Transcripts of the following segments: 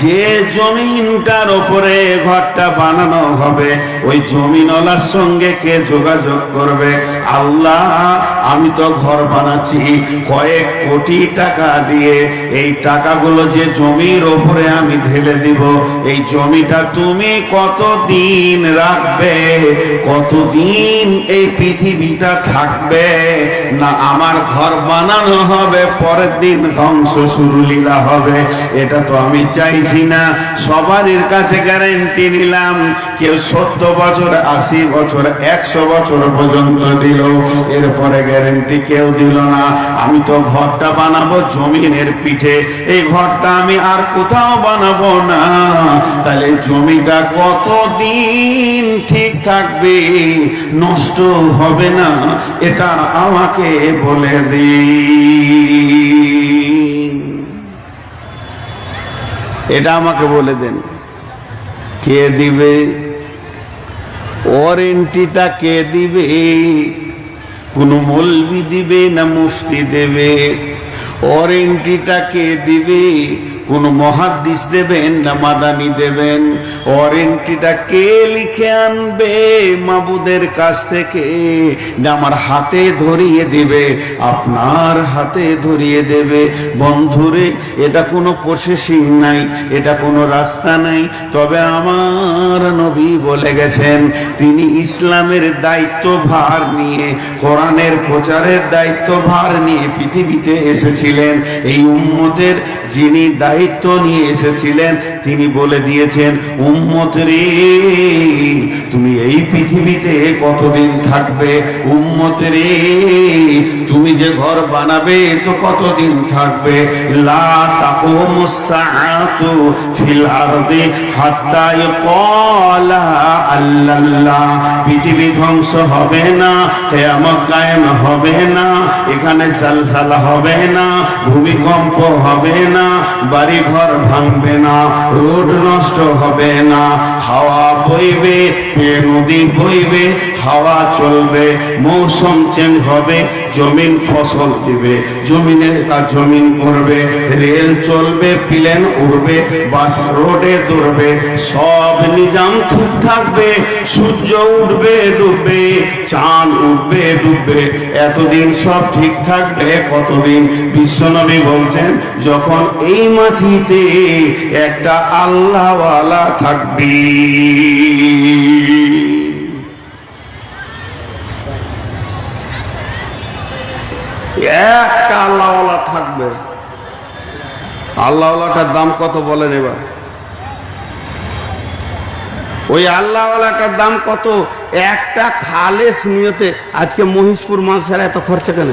যে জমিনটার উপরে ঘরটা বানানো হবে ওই জমিনওয়ালার সঙ্গে কে যোগাযোগ করবে? আল্লাহ, আমি তো ঘর বানাচ্ছি কয়েক কোটি টাকা দিয়ে, এই টাকাগুলো যে জমির ওপরে আমি ঢেলে দিব, এই জমিটা তুমি কতদিন রাখবে? কতদিন এই পৃথিবীটা থাকবে? না আমার ঘর বানানো হবে, পরের দিন ধ্বংস শুরু লীলা হবে। এটা তো আমি চাইছি না। সবারই কাছে গ্যারান্টি নিলাম, কেউ 70 বছর, 80 বছর, 100 বছর পর্যন্ত দিল, এরপরে গ্যারান্টি কেউ দিল না। আমি তো ঘরটা বানাবো জমিনের পিঠে, এই ঘরটা আমি আর কোথাও বানাবো না। তাহলে জমিটা কতদিন ঠিক থাকবে, নষ্ট হবে না, এটা আমাকে বলে দিন। এটা আমাকে বলে দেন, কে দিবে? ওয়ারেন্টিটা কে দিবে? কোন মৌলবি দিবে না মুফতি দেবে? ওয়ারেন্টিটা কে দিবে? কোন মুহাদ্দিস দেবেন না মাদানি দেবেন? ওয়ারেন্টিটা কে লিখে আনবে মাবুদের কাছ থেকে? যে আমার হাতে ধরিয়ে দেবে, আপনার হাতে ধরিয়ে দেবে। বন্ধুরে, এটা কোনো প্রসেসিং নাই, এটা কোনো রাস্তা নাই। তবে আমার নবী বলে গেছেন, তিনি ইসলামের দায়িত্বভার নিয়ে, কোরআনের প্রচারের দায়িত্বভার নিয়ে পৃথিবীতে এসেছিলেন। এই উম্মতের যিনি দায়িত্ব নিয়ে এসেছিলেন, তিনি বলে দিয়েছেন, উম্মত রে, তুমি এই পৃথিবীতে কতদিন থাকবে? উম্মত রে, তুমি যে ঘর বানাবে তো কতদিন থাকবে? লা তাকুমুস সাআতু ফিল আরদি হাত্তা ইয়াকালা আল্লাল্লাহ। পৃথিবী ধ্বংস হবে না, কিয়ামত কায়েম হবে না, এখানে জালজালা হবে না, ভূমিকম্প হবে না, বাড়ি ঘর ভাঙবে না, রোড নষ্ট হবে না, হাওয়া বইবে, নদী বইবে, হাওয়া চলবে, মৌসুম চেঞ্জ হবে, জমিন ফসল দিবে, জমিনের কাজ জমিন করবে, রেল চলবে, প্লেন উড়বে, বাস রোডে দৌড়বে, সব নিজাম ঠিক থাকবে। সূর্য উঠবে ডুববে, চাঁদ উঠবে ডুববে, এতদিন সব ঠিক থাকবে। কতদিন? বিশ্বনবী বলছেন, যখন এই মাটিতে একটা আল্লাহওয়ালা থাকবে। একটা আল্লাহওয়ালা থাকবে। আল্লাহওয়ালাটার দাম কত বলেন এবার? ওই আল্লাহওয়ালাটার দাম কত? একটা খালেস নিয়তে। আজকে মহিষপুর মাদ্রাসার এত খরচা কেন?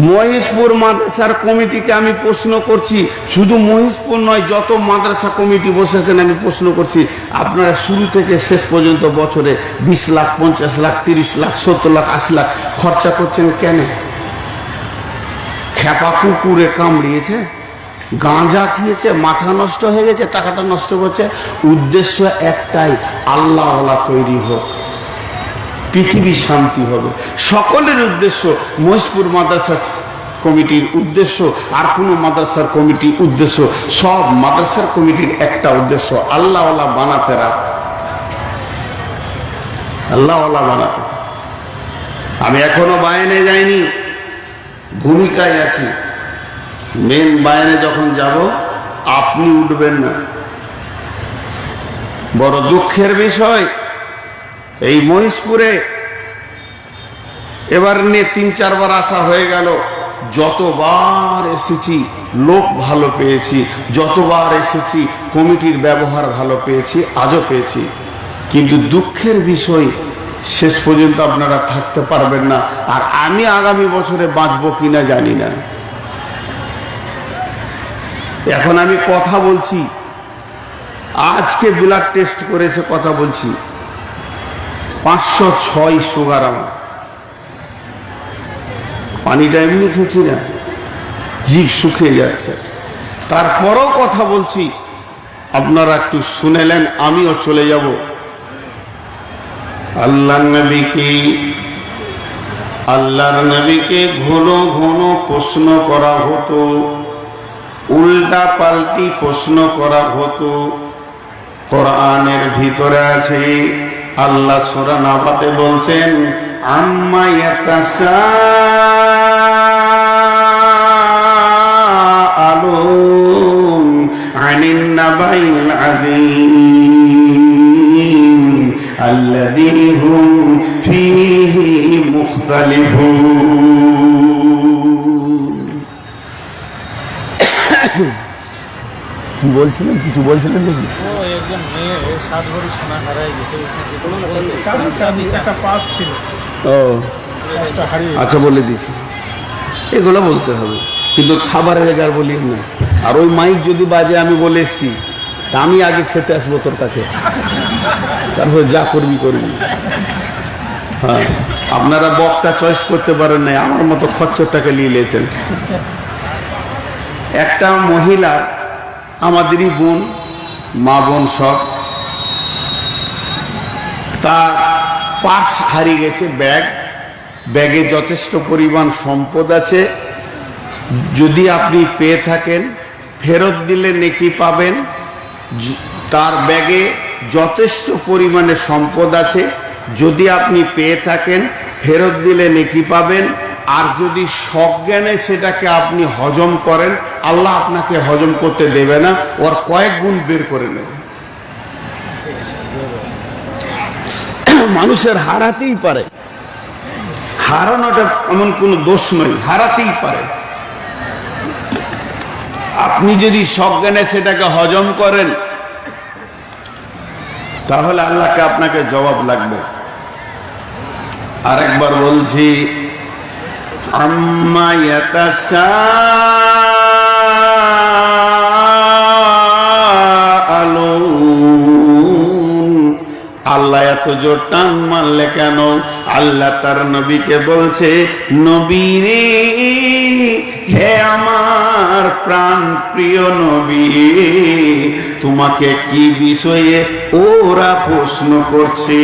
মহিষপুর মাদ্রাসার কমিটিকে আমি প্রশ্ন করছি, শুধু মহিষপুর নয়, যত মাদ্রাসা কমিটি বসেছেন আমি প্রশ্ন করছি, আপনারা শুরু থেকে শেষ পর্যন্ত বছরে 20 লাখ, 50 লাখ, 30 লাখ, 70 লাখ, 80 লাখ খরচা করছেন কেন? খেপা কুকুরে কামড়িয়েছে, গাঁজা খেয়েছে, মাথা নষ্ট হয়ে গেছে, টাকাটা নষ্ট করছে। উদ্দেশ্য একটাই, আল্লাহওয়ালা তৈরি হোক, পৃথিবী শান্তি হবে। সকলের উদ্দেশ্য, মহিষপুর মাদ্রাসা কমিটির উদ্দেশ্য আর কোনো মাদ্রাসার কমিটির উদ্দেশ্য, সব মাদ্রাসার কমিটির একটা উদ্দেশ্য, আল্লাহওয়ালা বানাতে রাখ, আল্লাহওয়ালা বানাতে। আমি এখনো বায়ানে যাইনি, ভূমিকায় আছি। মেন বায়ানে যখন যাব আপনি উঠবেন না। বড় দুঃখের বিষয়, এই মহিষপুরে এবার নিয়ে 3-4 বার আসা হয়ে গেল। যতবার এসেছি লোক ভালো পেয়েছি, যতবার এসেছি কমিটির ব্যবহার ভালো পেয়েছি, আজও পেয়েছি। কিন্তু দুঃখের বিষয়, শেষ পর্যন্ত আপনারা থাকতে পারবেন না। আর আমি আগামী বছরে বাঁচবো কিনা জানি না। এখন আমি কথা বলছি, আজকে ব্লাড টেস্ট করেছে কথা বলছি, 506 সুগার আমার। পানিটা এমনি খেয়েছি না, জিভ শুকিয়ে যাচ্ছে, তারপরও কথা বলছি। আপনারা একটু শুনেলেন, আমিও চলে যাব। আল্লাহর নবীকে ঘন ঘন প্রশ্ন করা হতো, উল্টা পাল্টি প্রশ্ন করা হতো। কোরআনের ভিতরে আছে, আল্লাহ সূরা নাবাতে বলছেন, আম্মা ইয়াতাসাআলুন আনিন নাবাইল আযীম আল্লাযী হুম ফীহি মুখতালিফুন। বলছিলেন, কিছু বলছিলেন নাকি? একজন মেয়ে 7 ভরি সোনা হারাই গেছে, একটা পাস ছিল, ও পাসটা হারিয়ে আচ্ছা, বলে দিছি। এগুলো বলতে হবে, কিন্তু খাবারের জায়গার বলি না। আর ওই মাইক যদি বাজে, আমি বলে এসছি, তা আমি আগে খেতে আসবো তোর কাছে, তারপর যা করবি করবি। হ্যাঁ, আপনারা বক্তা চয়েস করতে পারেন নাই, আমার মতো খচ্চরটাকে নিয়েছেন। একটা মহিলা, আমাদেরই বোন, মা বোন সব, তার পার্স হারিয়ে গেছে, ব্যাগে যথেষ্ট পরিমাণ সম্পদ আছে। যদি আপনি পেয়ে থাকেন, ফেরত দিলে নেকি পাবেন। তার ব্যাগে যথেষ্ট পরিমাণে সম্পদ আছে, যদি আপনি পেয়ে থাকেন, ফেরত দিলে নেকি পাবেন। আর যদি সজ্ঞানে সেটাকে আপনি হজম করেন, আল্লাহ আপনাকে হজম করতে দেবে না, ওর কয়েক গুণ বের করে নেবে। মানুষের হারাতেই পারে, হারানোটা এমন কোনো দোষ নয়, হারাতেই পারে। আপনি যদি সজ্ঞানে সেটাকে হজম করেন, তাহলে আল্লাহকে আপনাকে জবাব লাগবে। আরেকবার বলছি, আম্মা ইয়াতাসাআলুন। আল্লাহ এত জোর টান মারলে কেন? আল্লাহ তার নবীকে বলছে, নবী রে, হে আমার প্রাণ প্রিয় নবী, তোমাকে কি বিষয়ে ওরা প্রশ্ন করছে?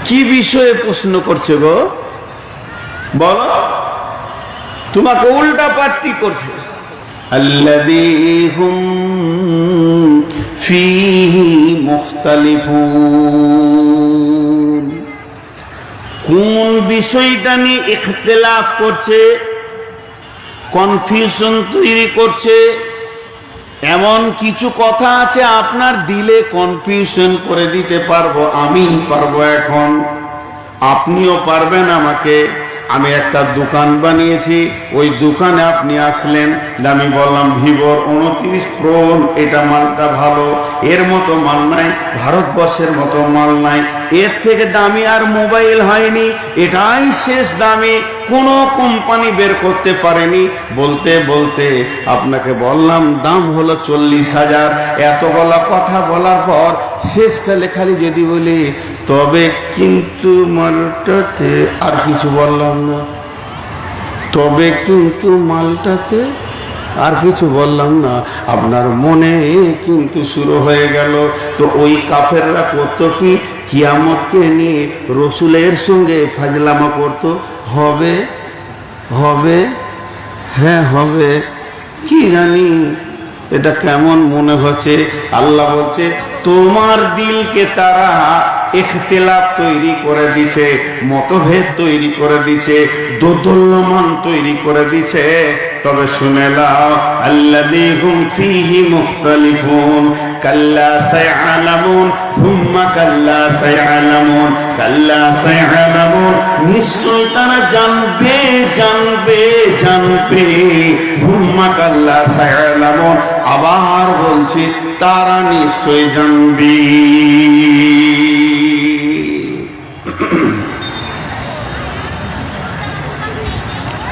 কি বিষয়ে প্রশ্ন করছে গো? বলো, তোমাকে উল্টা পাল্টি করছে। আল্লাযী হুম ফীহি মুখতালিফুন। কোন বিষয়টা নিয়ে ইখতিলাফ করছে, কনফিউশন তৈরি করছে? এমন কিছু কথা আছে আপনার দিলে কনফিউশন করে দিতে পারবো, আমি পারবো। এখন আপনিও পারবেন আমাকে। আমি একটা দোকান বানিয়েছি, ওই দোকানে আপনি আসলেন, আমি বললাম ভিভোর 29 প্রো, এটা মালটা ভালো, এর মতো মাল নাই, ভারতবর্ষের মতো মাল নাই, এর থেকে দামি আর মোবাইল হয়নি, এটাই শেষ দামি, কোনো কোম্পানি বের করতে পারেনি। বলতে বলতে আপনাকে বললাম দাম হলো 40,000। এত বলা কথা বলার পর শেষকালে খালি যদি বলি, তবে কিন্তু মালটাতে, আর কিছু বললাম না, তবে কিন্তু মালটাতে, আর কিছু বললাম না, আপনার মনে কিন্তু শুরু হয়ে গেল। তো ওই কাফেররা করতো কি? কিয়ামতকে নিয়ে রসুলের সঙ্গে ফাজলামা করতো, হবে হবে, হ্যাঁ হবে, কি জানি এটা কেমন মনে হচ্ছে। আল্লাহ বলছে, তোমার দিলকে তারা ইখতিলাফ তৈরি করে দিছে, মতভেদ তৈরি করে দিছে, দোদুল্যমান তৈরি করে দিছে। তবে শুনে নাও, আল্লাযী হুম ফীহি মুখতালিফুন, কাল্লা সায়ালামুন সুম্মা কাল্লা সায়ালামুন, কাল্লা সায়ালামুন, নিশ্চয় তারা জানবে জানবে জানবে, সুম্মা কাল্লা সায়ালামুন, আবার বলছি তারা নিশ্চয় জানবে।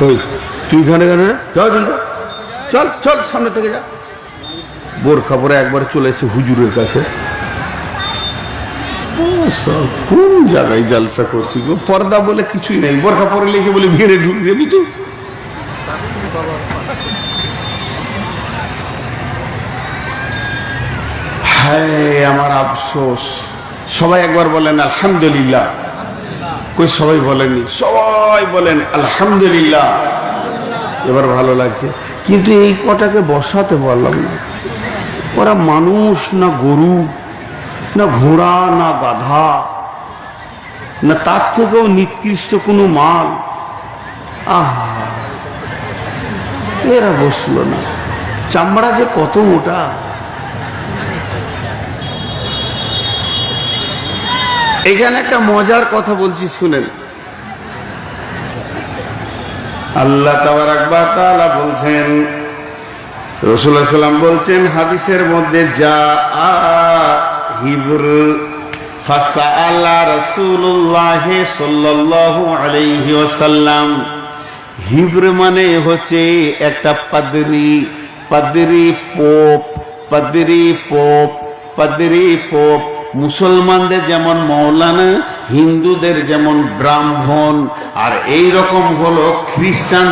তুই এখানে কেন? চল চল চল, সামনে থেকে যা। বোরখা পরে একবার চলে এসে হুজুরের কাছে, কোন জায়গায় জালসা করছি গো? পর্দা বলে কিছুই নেই, বোরখা পরে এসে বলে ভিড়ে ঢুকে যাবি তুই। হায় আমার আফসোস। সবাই একবার বলেন আলহামদুলিল্লাহ। কই সবাই বলেননি? সবাই বলেন আলহামদুলিল্লাহ, এবার ভালো লাগছে। কিন্তু এই কটাকে বসাতে বললাম না। ওরা মানুষ না গরু, না ঘোড়া, না গাধা, না তার থেকেও নিকৃষ্ট কোনো মাল। আহা, এরা বসলো না। চামড়া যে কত মোটা! এখানে একটা মজার কথা বলছি, শুনেন। আল্লাহ তাবারাক ওয়া তাআলা বলছেন, রাসূলুল্লাহ সাল্লাল্লাহু আলাইহি ওয়াসাল্লাম বলছেন হাদিসের মধ্যে, যা হিবর ফাসাআলা রাসূলুল্লাহ সাল্লাল্লাহু আলাইহি ওয়াসাল্লাম। হিবর মানে হচ্ছে একটা পাদ্রী, পাদ্রী পোপ, পাদ্রী পোপ, পাদ্রী পোপ। মুসলমানদের যেমন মৌলানা, হিন্দুদের যেমন ব্রাহ্মণ, আর এই রকম হলো খ্রিস্টান।